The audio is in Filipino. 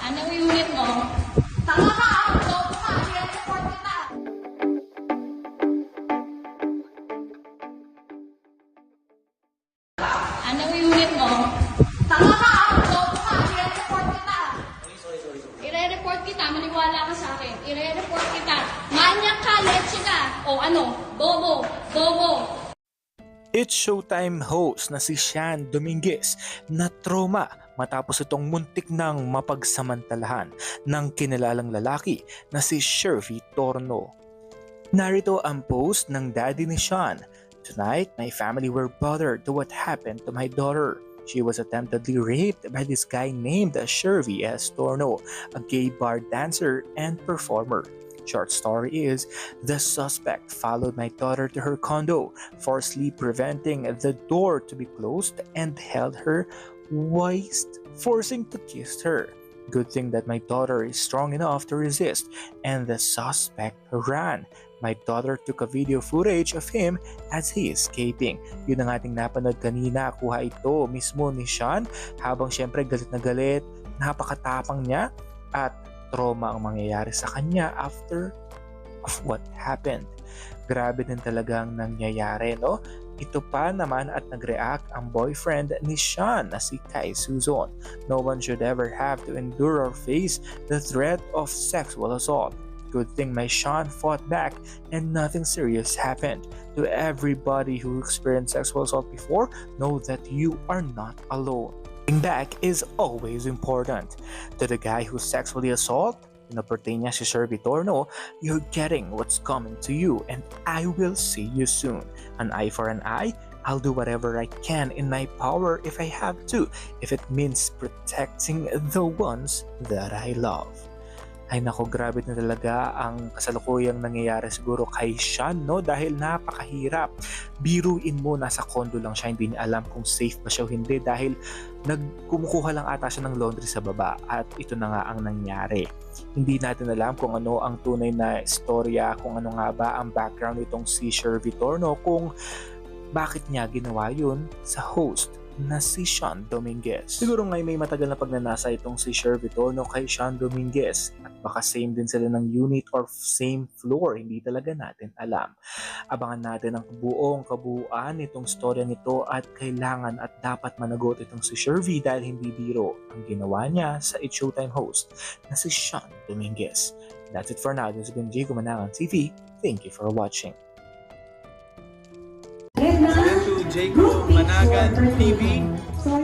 Anong unit mo? Tama ka! Bobo ka! I-report kita! Anong unit mo? Tama ka! Bobo ka! I-report kita! I-report kita. Maniwala ka sa akin. I-report kita. Manyak ka! Leche ka! O ano? Bobo! Bobo! It's Showtime host na si Sian Dominguez na trauma matapos itong muntik nang mapagsamantalahan ng kinilalang lalaki na si Shervy Torno. Narito ang post ng daddy ni Sian. Tonight, my family were bothered to what happened to my daughter. She was attemptedly raped by this guy named Shervy S. Torno, a gay bar dancer and performer. Short story is, the suspect followed my daughter to her condo, forcibly preventing the door to be closed and held her waist, forcing to kiss her. Good thing that my daughter is strong enough to resist, and the suspect ran. My daughter took a video footage of him as he is escaping. Yun ang ating napanood kanina, kuha ito mismo ni Sian habang syempre galit na galit, napakatapang niya at trauma ang mangyayari sa kanya after of what happened. Grabe din talagang nangyayari, no? Ito pa naman at nag-react ang boyfriend ni Sian na si Kai Suzon. No one should ever have to endure or face the threat of sexual assault. Good thing my Sian fought back and nothing serious happened. To everybody who experienced sexual assault before, know that you are not alone. Fighting back is always important. To the guy who sexually assault, na pertain niya si Shervy Torno, you're getting what's coming to you and I will see you soon. An eye for an eye, I'll do whatever I can in my power if I have to, if it means protecting the ones that I love. Ay nako, grabe na talaga ang kasalukuyang nangyayari siguro kay Sian, no? Dahil napakahirap. Biruin mo, nasa condo lang siya, hindi niya alam kung safe ba siya o hindi dahil nagkumukuha lang ata siya ng laundry sa baba at ito na nga ang nangyari. Hindi natin alam kung ano ang tunay na istorya, kung ano nga ba ang background nitong si Shervy Torno, kung bakit niya ginawa yun sa host na si Sian Dominguez. Siguro ngay may matagal na pagnanasa itong si Shervy Torno kay Sian Dominguez at baka same din sila ng unit or same floor, hindi talaga natin alam. Abangan natin ang buong kabuuan nitong storya nito at kailangan at dapat managot itong si Shervy dahil hindi biro ang ginawa niya sa It's Showtime host na si Sian Dominguez. That's it for now. This has been Jay Gumanangan TV. Thank you for watching. Welcome to Jayco Managan TV. So,